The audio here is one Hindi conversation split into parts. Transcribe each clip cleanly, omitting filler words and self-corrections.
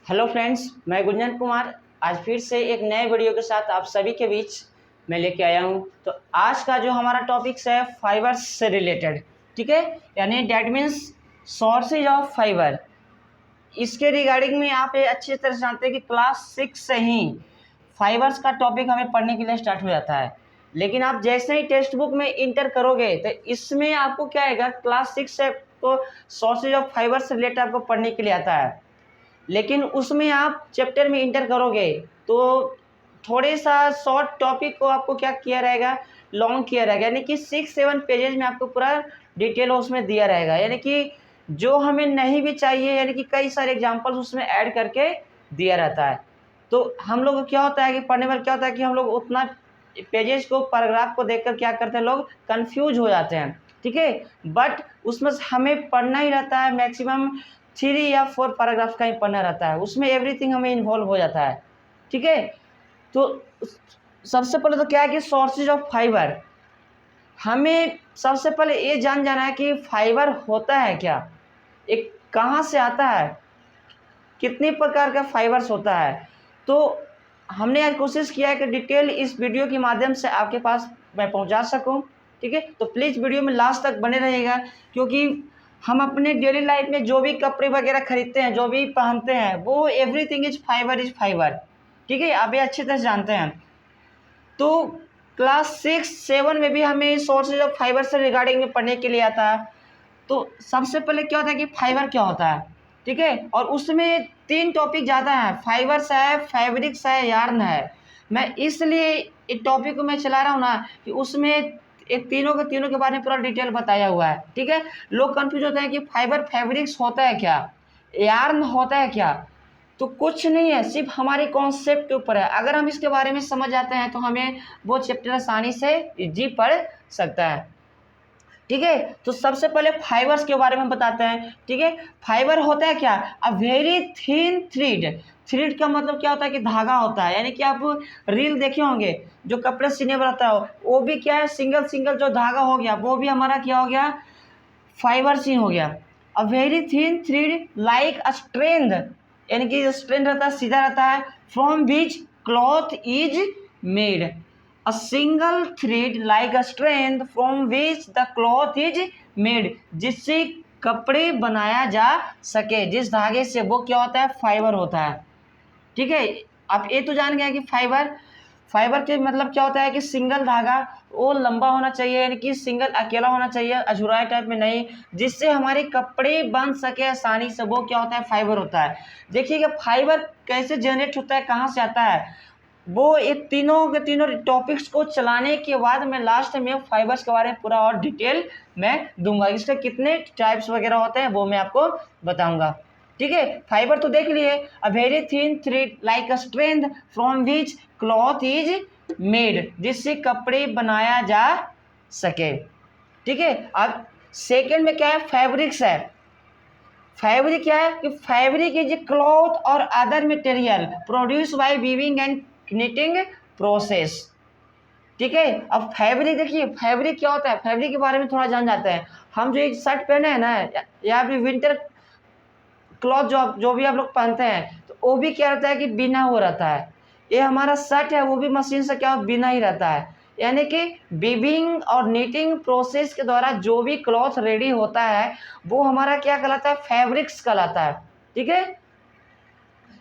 हेलो फ्रेंड्स, मैं गुंजन कुमार आज फिर से एक नए वीडियो के साथ आप सभी के बीच मैं लेके आया हूँ। तो आज का जो हमारा टॉपिक्स है फाइबर्स से रिलेटेड, ठीक है, यानी that means sources of fibre. इसके रिगार्डिंग में आप ये अच्छी तरह से जानते हैं कि क्लास 6 से ही फाइबर्स का टॉपिक हमें पढ़ने के लिए स्टार्ट हो जाता है। लेकिन आप जैसे ही टेक्स्ट बुक में इंटर करोगे तो इसमें आपको क्या आएगा, क्लास 6 से तो सोर्सेज ऑफ फाइबर से रिलेटेड आपको पढ़ने के लिए आता है। लेकिन उसमें आप चैप्टर में इंटर करोगे तो थोड़े सा शॉर्ट टॉपिक को आपको क्या किया रहेगा, लॉन्ग किया रहेगा, यानी कि 6-7 पेजेज में आपको पूरा डिटेल उसमें दिया रहेगा। यानी कि जो हमें नहीं भी चाहिए, यानी कि कई सारे एग्जांपल्स उसमें ऐड करके दिया रहता है। तो हम लोग को क्या होता है कि पढ़ने में क्या होता है कि हम लोग उतना पेजेज को, पैराग्राफ को देखकर क्या करते हैं, लोग कंफ्यूज हो जाते हैं, ठीक है। बट उसमें हमें पढ़ना ही रहता है, मैक्सिमम 3 या 4 पैराग्राफ का ही पढ़ना रहता है, उसमें एवरीथिंग हमें इन्वॉल्व हो जाता है, ठीक है। तो सबसे पहले तो क्या है कि सोर्सेज ऑफ फाइबर, हमें सबसे पहले ये जाना है कि फाइबर होता है क्या, एक कहाँ से आता है, कितने प्रकार का फाइबर्स होता है। तो हमने आज कोशिश किया है कि डिटेल इस वीडियो के माध्यम से आपके पास मैं पहुंचा सकूं, ठीक है। तो प्लीज़ वीडियो में लास्ट तक बने रहिएगा, क्योंकि हम अपने डेली लाइफ में जो भी कपड़े वगैरह खरीदते हैं, जो भी पहनते हैं, वो एवरीथिंग इज फाइबर, ठीक है, आप ये अच्छी तरह से जानते हैं। तो क्लास 6-7 में भी हमें सोर्सेज ऑफ फाइबर से रिगार्डिंग में पढ़ने के लिए आता है। तो सबसे पहले क्या होता है कि फाइबर क्या होता है, ठीक है। और उसमें 3 टॉपिक ज़्यादा हैं, फाइबर्स है, फैब्रिक्स है, यार्न है। मैं इसलिए इस टॉपिक को मैं चला रहा हूँ ना कि उसमें एक तीनों के बारे में पूरा डिटेल बताया हुआ है, ठीक है। लोग कंफ्यूज होते हैं कि फाइबर फैब्रिक्स होता है क्या, यार्न होता है क्या। तो कुछ नहीं है, सिर्फ हमारे कॉन्सेप्ट के ऊपर है। अगर हम इसके बारे में समझ जाते हैं तो हमें वो चैप्टर आसानी से इजी पढ़ सकता है, ठीक है। तो सबसे पहले फाइबर्स के बारे में बताते हैं, ठीक है। फाइबर होता है क्या, अ वेरी थिन थ्रेड। थ्रेड का मतलब क्या होता है कि धागा होता है, यानी कि आप रील देखे होंगे, जो कपड़े सीने पर रहता है वो भी क्या है, सिंगल सिंगल जो धागा हो गया वो भी हमारा क्या हो गया, फाइबर सी हो गया। A very thin thread like a strand, यानी कि स्ट्रेंड रहता है, सीधा रहता है, from which cloth is made. A single thread like a strand from which the cloth is made, जिससे कपड़े बनाया जा सके, जिस धागे से, वो क्या होता है, फाइबर होता है, ठीक है। आप ये तो जान गए कि फाइबर, फाइबर के मतलब क्या होता है कि सिंगल धागा, वो लंबा होना चाहिए, यानी कि सिंगल अकेला होना चाहिए, अझुराए टाइप में नहीं, जिससे हमारे कपड़े बन सके आसानी से, वो क्या होता है, फाइबर होता है। देखिएगा फाइबर कैसे जनरेट होता है, कहाँ से आता है, वो ये तीनों के तीनों टॉपिक्स को चलाने के बाद मैं लास्ट में फाइबर्स के बारे में पूरा और डिटेल मैं दूंगा, इसके कितने टाइप्स वगैरह होते हैं वो मैं आपको बताऊंगा, ठीक है। फाइबर तो देख लिए, a very thin thread like a strand from which cloth is made, जिससे कपड़े बनाया जा सके, ठीक है। अब सेकेंड में क्या है, फैब्रिक्स है। फैब्रिक क्या है कि फैब्रिक इज क्लॉथ और other material produce by weaving and knitting process, ठीक है। अब फैब्रिक देखिए, फैब्रिक क्या होता है, फैब्रिक के बारे में थोड़ा जान जाते हैं। हम जो एक शर्ट पहने हैं ना, या फिर विंटर क्लॉथ जो भी आप लोग पहनते हैं, तो वो भी क्या रहता है कि बिना हो रहता है। ये हमारा शर्ट है वो भी मशीन से क्या बिना ही रहता है, यानी कि वीविंग और नीटिंग प्रोसेस के द्वारा जो भी क्लॉथ रेडी होता है वो हमारा क्या कहलाता है, फैब्रिक्स कहलाता है, ठीक है।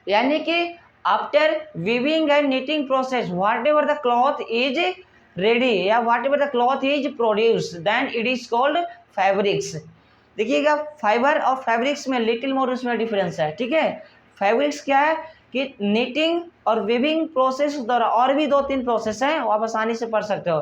यानी कि after weaving and knitting process whatever the cloth is ready या whatever the cloth is produce then it is called fabrics. देखिएगा फाइबर और फैब्रिक्स में लिटिल मोर उसमें डिफरेंस है, ठीक है। फैब्रिक्स क्या है कि नीटिंग और वीविंग प्रोसेस द्वारा, और भी 2-3 प्रोसेस हैं वो आप आसानी से पढ़ सकते हो,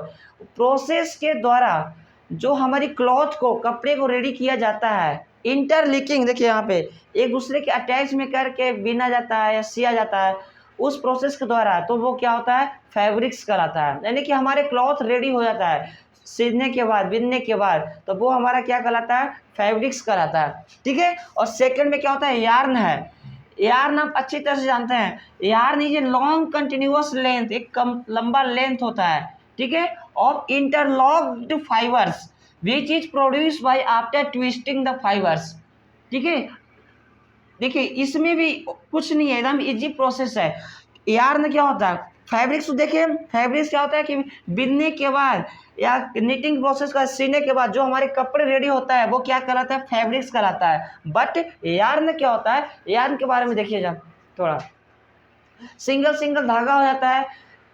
प्रोसेस के द्वारा जो हमारी क्लॉथ को, कपड़े को रेडी किया जाता है, इंटरलिंकिंग देखिए यहाँ पे एक दूसरे के अटैच में करके बिना जाता है या सिया जाता है उस प्रोसेस के द्वारा, तो वो क्या होता है, फैब्रिक्स कहलाता है। यानी कि हमारे क्लॉथ रेडी हो जाता है सीधने के बाद, बिनने के बाद, तो वो हमारा क्या कहलाता है, फैब्रिक्स कहलाता है, ठीक है। और सेकंड में क्या होता है, यार्न है। यार्न आप अच्छी तरह से जानते हैं, yarn is a long continuous length, एक कम लंबा लेंथ होता है, ठीक है, of interlocked fibres which is produce by after twisting the fibres, ठीक है। देखिए इसमें भी कुछ नहीं है, एकदम इजी प्रोसेस है। यार्न क्या होता है, फैब्रिक्स देखिए, फैब्रिक्स क्या होता है कि बिनने के बाद या निटिंग प्रोसेस का सीने के बाद जो हमारे कपड़े रेडी होता है वो क्या कहलाता है, फैब्रिक्स कहलाता है। बट यार्न क्या होता है, यार्न के बारे में देखिए जब थोड़ा, सिंगल सिंगल धागा हो जाता है।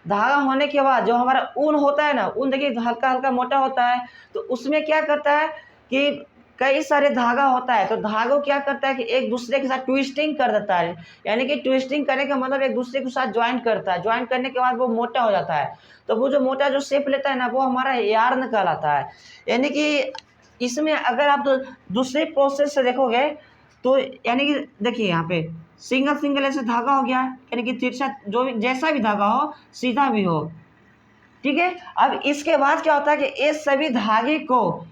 धागा होने के बाद जो हमारा ऊन होता है ना, ऊन देखिए हल्का हल्का मोटा होता है, तो उसमें क्या करता है कि कई सारे धागा होता है, तो धागों क्या करता है कि एक दूसरे के साथ ट्विस्टिंग कर देता है। यानी कि ट्विस्टिंग करने का मतलब एक दूसरे के साथ ज्वाइंट करता है, ज्वाइंट करने के बाद वो मोटा हो जाता है। तो वो जो मोटा जो शेप लेता है ना, वो हमारा यार्न कहलाता है। यानी कि इसमें अगर आप दूसरे प्रोसेस से देखोगे तो यानी कि देखिए यहाँ पे सिंगल सिंगल ऐसे धागा हो गया, यानी कि तिरछा जो भी जैसा भी धागा हो, सीधा भी हो, ठीक है। अब इसके बाद क्या होता है कि ये सभी धागे को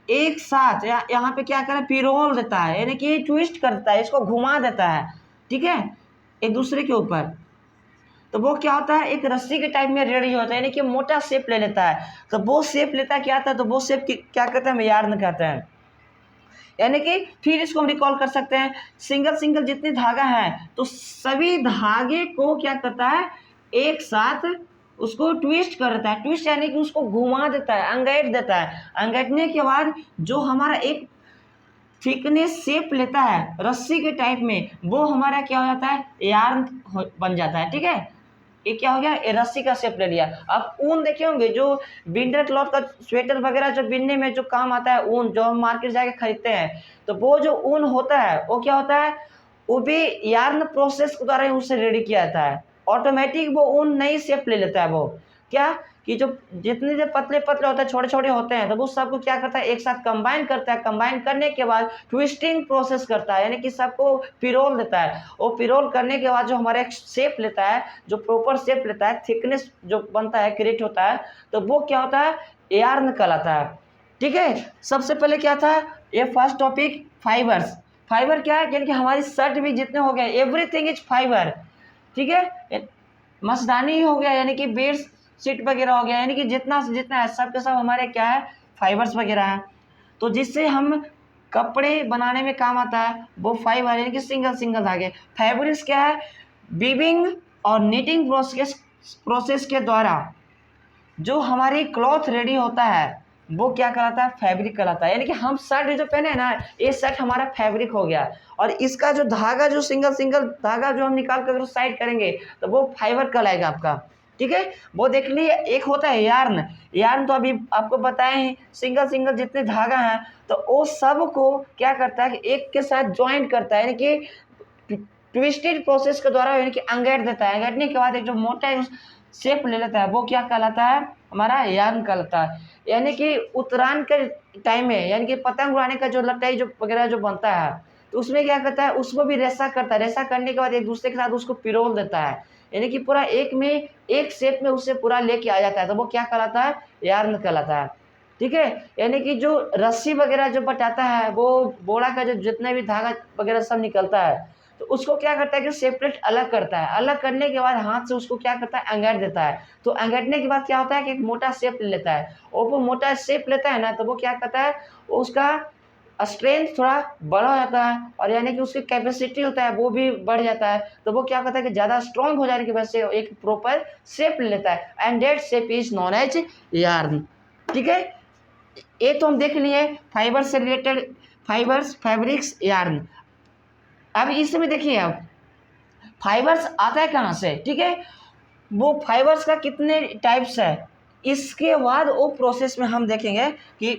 एक साथ यहाँ पे क्या करे, पिरोल देता है, यानी कि ट्विस्ट करता है, इसको घुमा देता है, ठीक है, एक दूसरे के ऊपर। तो वो क्या होता है, एक रस्सी के टाइप में रेडी होता है, यानी कि मोटा शेप ले लेता है। तो वो शेप लेता क्या आता है, तो वो शेप क्या कहते हैं, यार्न कहते हैं। यानी कि फिर इसको हम रिकॉल कर सकते हैं, सिंगल सिंगल जितने धागा है तो सभी धागे को क्या करता है, एक साथ उसको ट्विस्ट कर देता है। ट्विस्ट यानी कि उसको घुमा देता है, अंगैट देता है। अंगैटने के बाद जो हमारा एक थिकनेस शेप लेता है रस्सी के टाइप में, वो हमारा क्या हो जाता है, यार्न बन जाता है, ठीक है। ये क्या हो गया, ये रस्सी का शेप ले लिया। अब ऊन देखे होंगे, जो विंटर क्लॉथ का स्वेटर वगैरह जो बिनने में जो काम आता है, ऊन जो हम मार्केट जाके खरीदते हैं, तो वो जो ऊन होता है वो क्या होता है, वो भी यार्न प्रोसेस के द्वारा ही उससे रेडी किया जाता है। ऑटोमेटिक वो ऊन नई शेप ले लेता है। वो क्या कि जो जितने जो पतले पतले होते हैं, छोटे छोटे होते हैं, तो वो सबको क्या करता है, एक साथ कंबाइन करता है। कंबाइन करने के बाद ट्विस्टिंग प्रोसेस करता है, यानी कि सबको पिरोल देता है। वो पिरोल करने के बाद जो हमारा एक शेप लेता है, जो प्रॉपर शेप लेता है, थिकनेस जो बनता है, क्रिएट होता है, तो वो क्या होता है, यार्न कहलाता है, ठीक है। सबसे पहले क्या था, ये फर्स्ट टॉपिक फाइबर्स। फाइबर क्या है, यानी कि हमारी शर्ट भी जितने हो गए, एवरीथिंग इज फाइबर, ठीक है। मस्तानी हो गया, यानी कि बेड शीट वगैरह हो गया, यानी कि जितना से जितना है सब के सब हमारे क्या है, फाइबर्स वगैरह हैं। तो जिससे हम कपड़े बनाने में काम आता है वो फाइबर, यानी कि सिंगल सिंगल धागे। फैब्रिक्स क्या है, वीविंग और नीटिंग प्रोसेस के द्वारा जो हमारी क्लॉथ रेडी होता है वो क्या कहलाता है, फैब्रिक कहलाता है। यानी कि हम शर्ट जो पहने हैं ना, ये शर्ट हमारा फैब्रिक हो गया। और इसका जो धागा, जो सिंगल सिंगल धागा जो हम निकाल कर साइड करेंगे, तो वो फाइबर कहलाएगा आपका, ठीक है। वो देख लिए, एक होता है यार्न। यार्न तो अभी आपको बताए हैं, सिंगल सिंगल जितने धागा हैं तो वो सब को क्या करता है कि एक के साथ ज्वाइंट करता है, यानी कि ट्विस्टेड प्रोसेस के द्वारा, यानी कि अंगेट देता है। अंगेटने के बाद एक जो मोटा शेप ले लेता है, वो क्या कहलाता है, हमारा यार्न कहलाता है। यानी कि उत्तरायण के टाइम में, यानी कि पतंग उड़ाने का जो लटाई जो वगैरह जो बनता है, तो उसमें क्या करता है, उसको भी रेसा करता है। रेसा करने के बाद एक दूसरे के साथ उसको पिरोल देता है, यानी कि पूरा एक में एक शेप में उससे पूरा लेके आ जाता है, तो वो क्या कहलाता है, यार्न कहलाता है, ठीक है। यानी कि जो रस्सी वगैरह जो बटाता है, वो बोरा का जो जितने भी धागा वगैरह सब निकलता है, तो उसको क्या करता है कि सेपरेट अलग करता है। अलग करने के बाद हाथ से उसको क्या करता है, अंगेट देता है। तो अंगेटने के बाद क्या होता है कि एक मोटा शेप ले लेता है। और वो मोटा शेप लेता है ना, तो वो क्या करता है, उसका स्ट्रेंथ थोड़ा बड़ा हो जाता है, और यानी कि उसकी कैपेसिटी होता है वो भी बढ़ जाता है। तो वो क्या करता है कि ज़्यादा स्ट्रॉन्ग हो जाने की वजह से एक प्रॉपर शेप ले लेता है, and that shape is known as yarn, ठीक है। ये तो हम देख लिए फाइबर से रिलेटेड, फाइबर्स, फैब्रिक्स, यार्न। अब इसमें देखिए, अब फाइबर्स आता है कहाँ से, ठीक है। वो फाइबर्स का कितने टाइप्स है, इसके बाद वो प्रोसेस में हम देखेंगे कि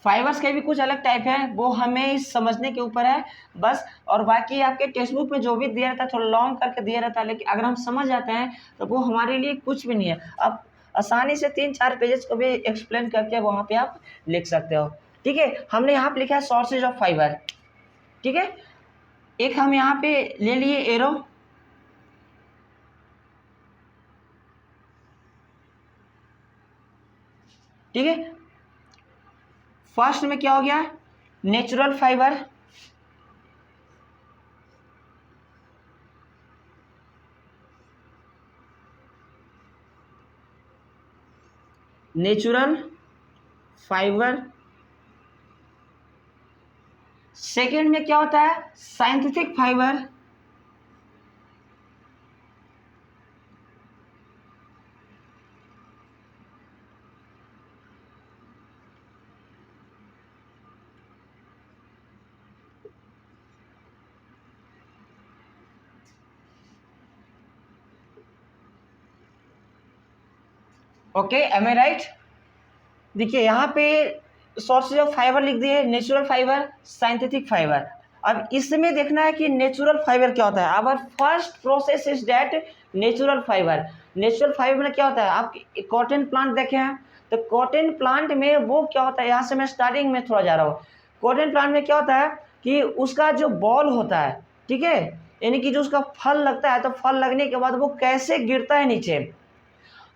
फाइबर्स के भी कुछ अलग टाइप हैं, वो हमें समझने के ऊपर है बस। और बाकी आपके टेक्स्ट बुक में जो भी दिया रहता है थोड़ा लॉन्ग करके दिया रहता है, लेकिन अगर हम समझ जाते हैं तो वो हमारे लिए कुछ भी नहीं है। आप आसानी से 3-4 पेजेस को भी एक्सप्लेन करके वहाँ पे आप लिख सकते हो, ठीक है। हमने यहाँ पे लिखा है सोर्सेज ऑफ फाइबर, ठीक है। एक हम यहाँ पे ले लिए एरो, ठीक है। फर्स्ट में क्या हो गया, natural fibre, natural fibre. Second में क्या होता है, साइंथिटिक fibre. Okay, am I right? देखिए यहाँ पे सोर्सेज ऑफ फाइबर लिख दिए, नेचुरल फाइबर, साइंथेटिक फाइबर। अब इसमें देखना है कि नेचुरल फाइबर क्या होता है। अब first process is that natural fibre. Natural fibre में क्या होता है, आप कॉटन प्लांट देखे हैं, तो कॉटन प्लांट में वो क्या होता है, यहाँ से मैं स्टार्टिंग में थोड़ा जा रहा हूँ। कॉटन प्लांट में क्या होता है कि उसका जो बॉल होता है, ठीक है, यानी कि जो उसका फल लगता है, तो फल लगने के बाद वो कैसे गिरता है नीचे,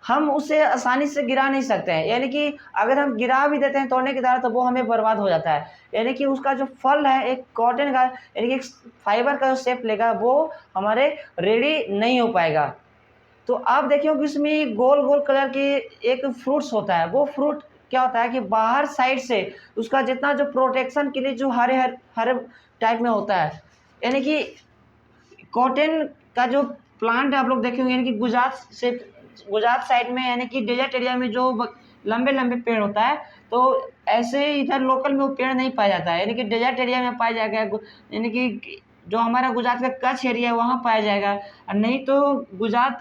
हम उसे आसानी से गिरा नहीं सकते हैं। यानी कि अगर हम गिरा भी देते हैं तोड़ने की तरह, तो वो हमें बर्बाद हो जाता है। यानी कि उसका जो फल है एक कॉटन का, यानी कि एक फाइबर का जो शेप लेगा, वो हमारे रेडी नहीं हो पाएगा। तो आप देखिए कि उसमें गोल गोल कलर की एक फ्रूट्स होता है। वो फ्रूट क्या होता है कि बाहर साइड से उसका जितना जो प्रोटेक्शन के लिए जो हरे हरे हरे टाइप में होता है, यानी कि कॉटन का जो प्लांट आप लोग देखे होंगे, यानी कि गुजरात साइड में, यानी कि डेजर्ट एरिया में जो लंबे लंबे पेड़ होता है, तो ऐसे इधर लोकल में वो पेड़ नहीं पाया जाता है, यानी कि डेजर्ट एरिया में पाया जाएगा, यानी कि जो हमारा गुजरात का कच्छ एरिया है वहाँ पाया जाएगा, और नहीं तो गुजरात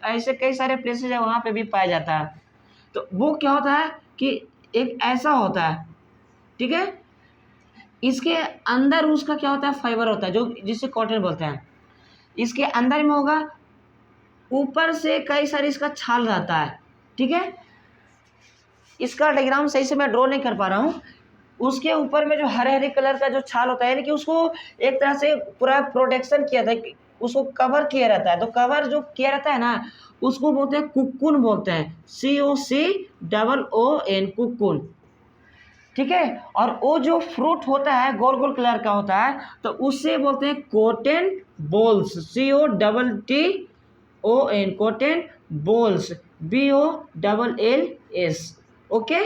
ऐसे कई सारे प्लेसेस है वहाँ पे भी पाया जाता है। तो वो क्या होता है कि एक ऐसा होता है, ठीक है, इसके अंदर उसका क्या होता है, फाइबर होता है, जो जिसे कॉटन बोलते हैं। इसके अंदर में होगा, ऊपर से कई सारी इसका छाल रहता है, ठीक है। इसका डायग्राम सही से मैं ड्रॉ नहीं कर पा रहा हूँ। उसके ऊपर में जो हरे हरे कलर का जो छाल होता है, यानी कि उसको एक तरह से पूरा प्रोटेक्शन किया था, उसको कवर किया रहता है। तो कवर जो किया रहता है ना, उसको बोलते हैं कुक्कुन, बोलते हैं COCOON, कुक्कुन, ठीक है। और वो जो फ्रूट होता है गोल गोल कलर का होता है, तो उससे बोलते हैं cotton balls, COTTON, cotton balls, BOLLS। Okay,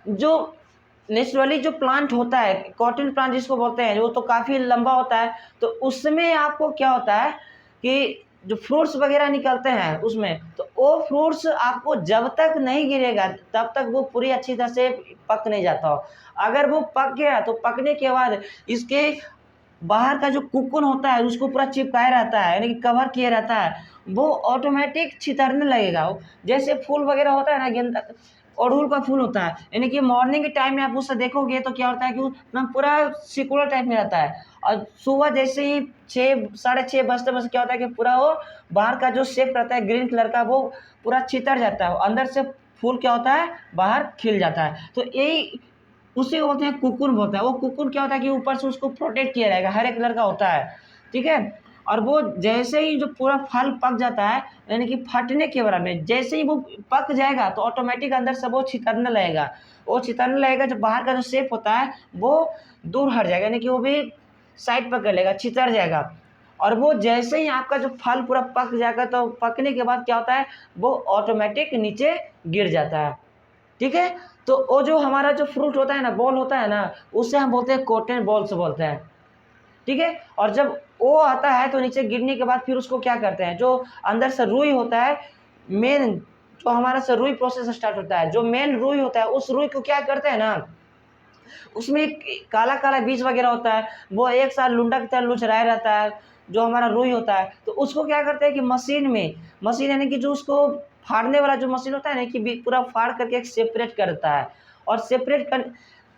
जो नेचुरली जो प्लांट होता है कॉटन प्लांट जिसको बोलते हैं, वो तो काफ़ी लंबा होता है। तो उसमें आपको क्या होता है कि जो फ्रूट्स वगैरह निकलते हैं उसमें, तो वो फ्रूट्स आपको जब तक नहीं गिरेगा तब तक वो पूरी अच्छी तरह से पक नहीं जाता हो। अगर वो पक गया तो पकने के बाद इसके बाहर का जो कुकुन होता है उसको पूरा चिपकाए रहता है, यानी कि कवर किए रहता है, वो ऑटोमेटिक छितरने लगेगा। जैसे फूल वगैरह होता है ना, गेंदा अड़हुल का फूल होता है, यानी कि मॉर्निंग के टाइम में आप उसे देखोगे तो क्या होता है कि वो एकदम पूरा सिकुलर टाइप में रहता है, और सुबह जैसे ही 6 साढ़े 6 बजते बजते क्या होता है कि पूरा वो बाहर का जो शेप रहता है ग्रीन कलर का, वो पूरा छितर जाता है, अंदर से फूल क्या होता है बाहर खिल जाता है। तो यही उसी को बोलते हैं कुकुन बोलता है। वो कुकुन क्या होता है कि ऊपर से उसको प्रोटेक्ट किया रहेगा, हरे कलर का होता है, ठीक है। और वो जैसे ही जो पूरा फल पक जाता है, यानी कि फटने के बराबर में, जैसे ही वो पक जाएगा तो ऑटोमेटिक अंदर से वो छितरने लगेगा। वो छितरने लगेगा, जो बाहर का जो शेप होता है वो दूर हट जाएगा, यानी कि वो भी साइड पर कर लेगा, छितर जाएगा। और वो जैसे ही आपका जो फल पूरा पक जाएगा, तो पकने के बाद क्या होता है, वो ऑटोमेटिक नीचे गिर जाता है, ठीक है। तो वो जो हमारा जो फ्रूट होता है ना, बॉल होता है ना, उसे हम बोलते हैं कॉटन बॉल्स बोलते हैं, ठीक है। और जब वो आता है तो नीचे गिरने के बाद फिर उसको क्या करते हैं, जो अंदर से रुई होता है, मेन जो हमारा से रुई प्रोसेस स्टार्ट होता है, जो मेन रुई होता है, उस रुई को क्या करते हैं ना, उसमें एक काला काला बीज वगैरह होता है, वो एक साथ लुंडा की तरह लुचराया रहता है, जो हमारा रुई होता है। तो उसको क्या करते हैं कि मशीन यानी कि जो उसको फाड़ने वाला जो मशीन होता है ना, कि पूरा फाड़ करके एक सेपरेट करता है। और सेपरेट कर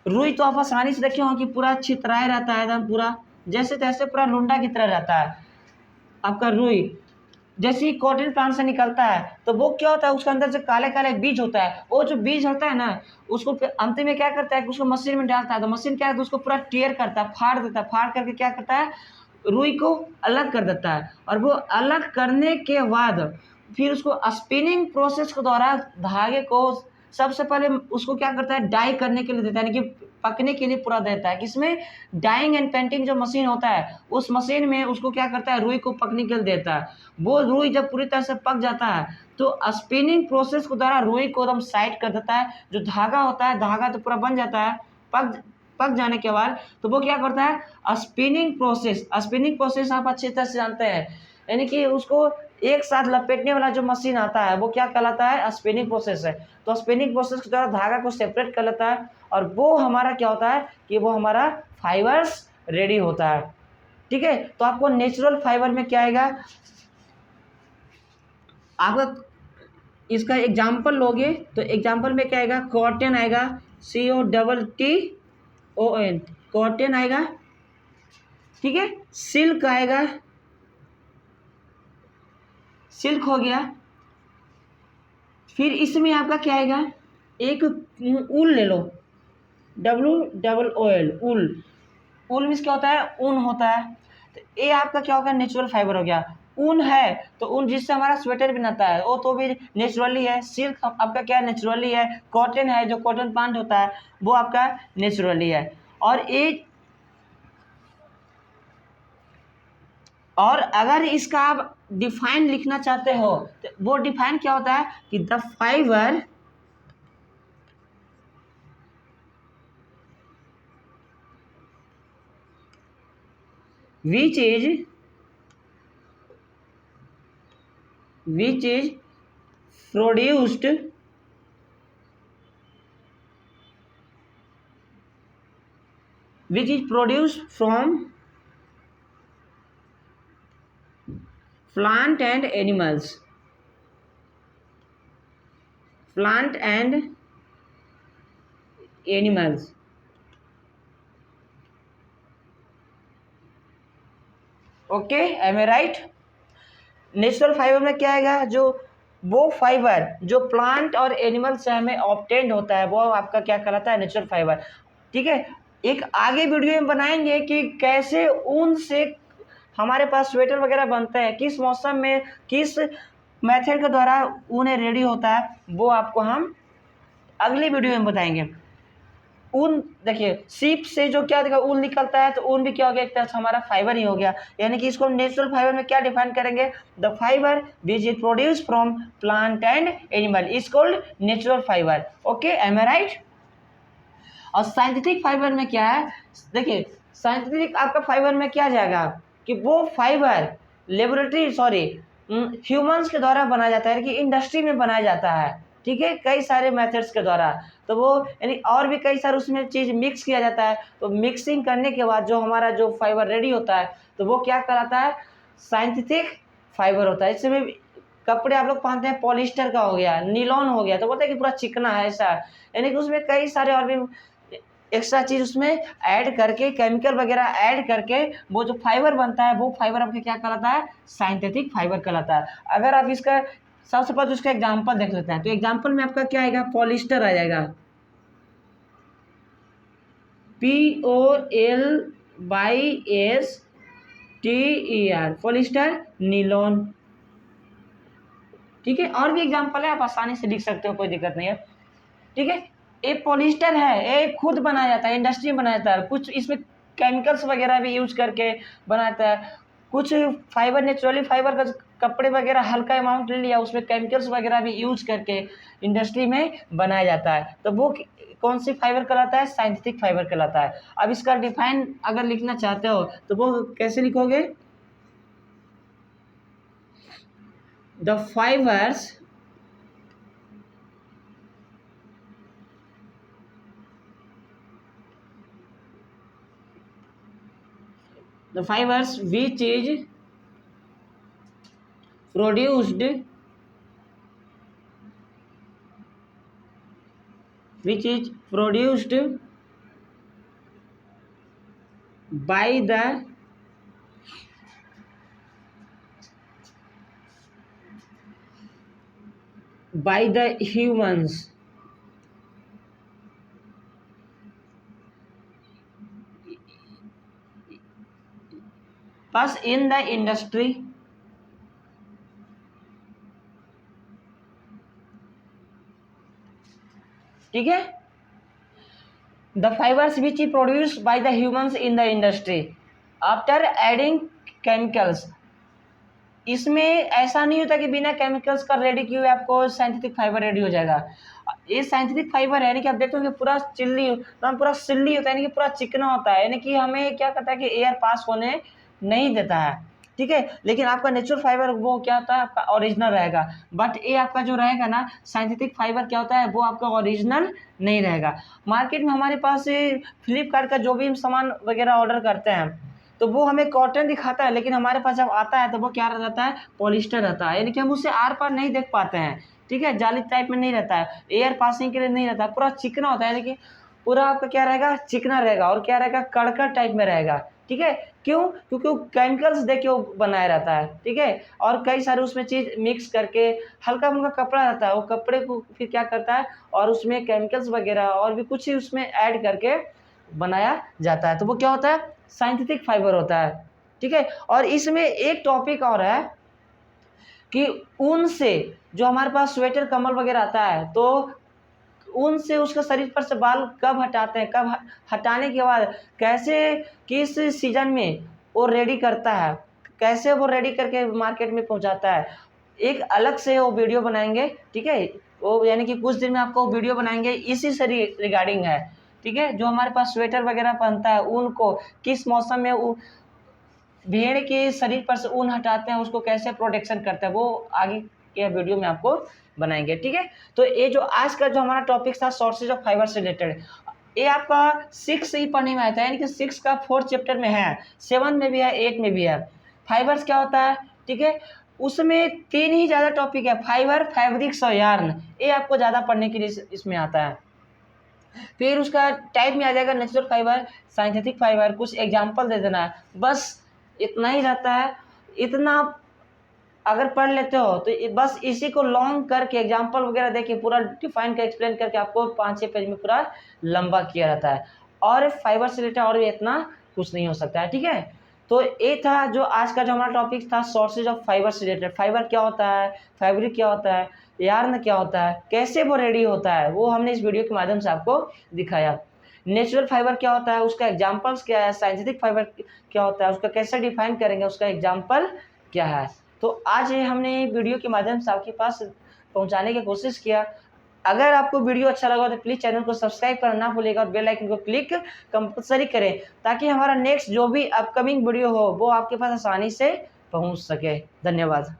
रुई तो आप आसानी से देखे हो कि पूरा छितराया रहता है एकदम, पूरा जैसे तैसे पूरा लुंडा की तरह रहता है आपका रुई। जैसे ही कॉटन प्लांट से निकलता है तो वो क्या होता है, उसके अंदर जो काले काले बीज होता है, वो जो बीज होता है ना, उसको फिर अंत में क्या करता है कि उसको मशीन में डालता है। तो मशीन क्या है, तो उसको पूरा टेयर करता है, फाड़ देता है, फाड़ करके क्या करता है, रुई को अलग कर देता है। और वो अलग करने के बाद फिर उसको स्पिनिंग प्रोसेस के द्वारा धागे को सबसे पहले उसको क्या करता है, डाई करने के लिए देता है, यानी कि पकने के लिए पूरा देता है। किसमें, डाइंग एंड पेंटिंग जो मशीन होता है उस मशीन में उसको क्या करता है, रुई को पकने के लिए देता है। वो रुई जब पूरी तरह से पक जाता है तो स्पिनिंग प्रोसेस के द्वारा रुई को एकदम साइड कर देता है। जो धागा होता है, धागा तो पूरा बन जाता है। पक पक जाने के बाद तो वो क्या करता है, स्पिनिंग प्रोसेस आप अच्छी तरह से जानते हैं, यानी कि उसको एक साथ लपेटने वाला जो मशीन आता है वो क्या कहलाता है, स्पिनिंग प्रोसेस है। तो स्पिनिंग प्रोसेस के द्वारा धागा को सेपरेट कर लेता है और वो हमारा क्या होता है कि वो हमारा फाइबर्स रेडी होता है। ठीक है, तो आपको नेचुरल फाइबर में क्या आएगा, आपका इसका एग्जाम्पल लोगे तो एग्जाम्पल में क्या आएगा, कॉटन आएगा, COTTON, कॉटन आएगा। ठीक है, सिल्क आएगा, सिल्क हो गया। फिर इसमें आपका क्या आएगा, एक ऊल ले लो, WOOL, ऊल। ऊल मीन्स क्या होता है, ऊन होता है। तो ये आपका क्या होगा, नेचुरल फाइबर हो गया। ऊन है तो ऊन जिससे हमारा स्वेटर बनाता है वो तो भी नेचुरली है। सिल्क आपका क्या नेचुरली है। कॉटन है, जो कॉटन प्लांट होता है वो आपका नेचुरली है। और अगर इसका आप डिफाइन लिखना चाहते हो तो वो डिफाइन क्या होता है कि the fibre which is produced from plant and animals, okay, am I right. Natural fibre में क्या आएगा, जो वो फाइबर जो प्लांट और एनिमल से हमें ऑब्टेन्ड होता है वो आपका क्या कहलाता है, नेचुरल फाइबर। ठीक है, एक आगे वीडियो में बनाएंगे कि कैसे ऊन से हमारे पास स्वेटर वगैरह बनते हैं, किस मौसम में किस मेथड के द्वारा ऊन रेडी होता है, वो आपको हम अगली वीडियो में बताएंगे। ऊन देखिए, सीप से जो क्या देखा ऊन निकलता है तो ऊन भी क्या हो गया, एक तरह से हमारा फाइबर ही हो गया। यानी कि इसको हम नेचुरल फाइबर में क्या डिफाइन करेंगे, the fibre which is produce from plant and animal is called natural fibre. Okay, am I right. और साइंटिफिक फाइबर में क्या है, देखिए साइंटिफिक आपका फाइबर में क्या जाएगा कि वो फाइबर ह्यूमंस के द्वारा बनाया जाता है कि इंडस्ट्री में बनाया जाता है। ठीक है, कई सारे मेथड्स के द्वारा, तो वो यानी और भी कई सारे उसमें चीज़ मिक्स किया जाता है। तो मिक्सिंग करने के बाद जो हमारा जो फाइबर रेडी होता है तो वो क्या कहलाता है, साइंटिफिक फाइबर होता है। इसमें कपड़े आप लोग पहनते हैं, पॉलिस्टर का हो गया, नीलॉन हो गया, तो बोलते हैं कि पूरा चिकना है ऐसा, यानी कि उसमें कई सारे और भी एक्स्ट्रा चीज़ उसमें ऐड करके, केमिकल वगैरह ऐड करके वो जो फाइबर बनता है वो फाइबर आपका क्या कहलाता है, साइंथेटिक फाइबर कहलाता है। अगर आप इसका सबसे पहले उसका एग्जांपल देख लेते हैं, तो एग्जांपल में आपका क्या आएगा, पॉलिस्टर आ जाएगा, POLYSTER, पॉलिस्टर, नीलॉन। ठीक है, और भी एग्जांपल है, आप आसानी से लिख सकते हो, कोई दिक्कत नहीं है। ठीक है, ये पॉलिस्टर है, ये खुद बनाया जाता है, इंडस्ट्री में बनाया जाता है, कुछ इसमें केमिकल्स वगैरह भी यूज करके बनाता है। कुछ फाइबर नेचुरली फाइबर का कपड़े वगैरह हल्का अमाउंट ले लिया, उसमें केमिकल्स वगैरह भी यूज करके इंडस्ट्री में बनाया जाता है, तो वो कौन सी फाइबर कहलाता है, साइंटिफिक फाइबर कहलाता है। अब इसका डिफाइन अगर लिखना चाहते हो तो वो कैसे लिखोगे, the fibres which is produced by the humans बस in the industry ठीक है। The fibres which is produced by the humans in the industry after adding chemicals. इसमें ऐसा नहीं होता कि बिना केमिकल्स का रेडी किए हुए आपको साइंथिटिक फाइबर रेडी हो जाएगा। ये साइंथिटिक फाइबर है यानी कि आप देखते हो कि पूरा चिल्ली पूरा सिल्ली होता है, यानी कि पूरा चिकना होता है, यानी कि हमें क्या करता है कि एयर पास होने नहीं देता है, ठीक है। लेकिन आपका नेचुरल फाइबर वो क्या होता है, आपका ओरिजिनल रहेगा। बट ये आपका जो रहेगा ना साइंथिटिक फाइबर क्या होता है, वो आपका ओरिजिनल नहीं रहेगा। मार्केट में हमारे पास फ्लिपकार्ट का जो भी हम सामान वगैरह ऑर्डर करते हैं तो वो हमें कॉटन दिखाता है, लेकिन हमारे पास जब आता है तो वो क्या रहता है, पॉलिस्टर रहता है, यानी कि हम उससे आर पार नहीं देख पाते हैं, ठीक है। जाली टाइप में नहीं रहता है, एयर पासिंग के लिए नहीं रहता है, पूरा चिकना होता है, यानी कि पूरा आपका क्या रहेगा, चिकना रहेगा और क्या रहेगा, कड़कड़ टाइप में रहेगा, ठीक है। क्यों? क्योंकि वो केमिकल्स दे के वो बनाया रहता है, ठीक है। और कई सारे उसमें चीज़ मिक्स करके हल्का फुल्का कपड़ा रहता है, वो कपड़े को फिर क्या करता है और उसमें केमिकल्स वगैरह और भी कुछ ही उसमें ऐड करके बनाया जाता है, तो वो क्या होता है, साइंथिटिक फाइबर होता है, ठीक है। और इसमें एक टॉपिक और है कि ऊन से जो हमारे पास स्वेटर कम्बल वगैरह आता है तो ऊन से उसका शरीर पर से बाल कब हटाते हैं, कब हटाने के बाद कैसे किस सीजन में वो रेडी करता है, कैसे वो रेडी करके मार्केट में पहुंचाता है, एक अलग से वो वीडियो बनाएंगे, ठीक है। वो यानी कि कुछ दिन में आपको वीडियो बनाएंगे इसी से रिगार्डिंग है, ठीक है। जो हमारे पास स्वेटर वगैरह पहनता है ऊन को किस मौसम में भेड़ के शरीर पर से ऊन हटाते हैं, उसको कैसे प्रोटेक्शन करते हैं, वो आगे के वीडियो में आपको बनाएंगे, ठीक है। तो ये जो आज का जो हमारा टॉपिक था सोर्सेज ऑफ फाइबर से रिलेटेड, ये आपका 6 ही पढ़ने में आता है, यानी कि 6 का 4th चैप्टर में है, 7 में भी है, 8 में भी है। फाइबर्स क्या होता है, ठीक है, उसमें 3 ही ज़्यादा टॉपिक है, फाइबर, फैब्रिक्स और यार्न, ये आपको ज़्यादा पढ़ने के लिए इसमें आता है। फिर उसका टाइप में आ जाएगा नेचुरल फाइबर, साइंथेटिक फाइबर, कुछ एग्जाम्पल दे देना है, बस इतना ही रहता है। इतना अगर पढ़ लेते हो तो बस इसी को लॉन्ग करके एग्जाम्पल वगैरह देके पूरा डिफाइन कर एक्सप्लेन करके आपको 5-6 पेज में पूरा लंबा किया रहता है, और फाइबर से रिलेटेड और भी इतना कुछ नहीं हो सकता है, ठीक है। तो ये था जो आज का जो हमारा टॉपिक था सोर्सेज ऑफ फाइबर से रिलेटेड। फाइबर क्या होता है, फैब्रिक क्या होता है, यार्न क्या होता है, कैसे वो रेडी होता है, वो हमने इस वीडियो के माध्यम से आपको दिखाया। नेचुरल फाइबर क्या होता है, उसका एग्जाम्पल्स क्या है, साइंटिफिक फाइबर क्या होता है, उसका कैसे डिफाइन करेंगे, उसका एग्जाम्पल क्या है। तो आज ये हमने वीडियो के माध्यम से आपके पास पहुंचाने की कोशिश किया। अगर आपको वीडियो अच्छा लगा तो प्लीज़ चैनल को सब्सक्राइब करना ना भूलिएगा और बेल आइकन को क्लिक कंपलसरी करें, ताकि हमारा नेक्स्ट जो भी अपकमिंग वीडियो हो वो आपके पास आसानी से पहुंच सके। धन्यवाद।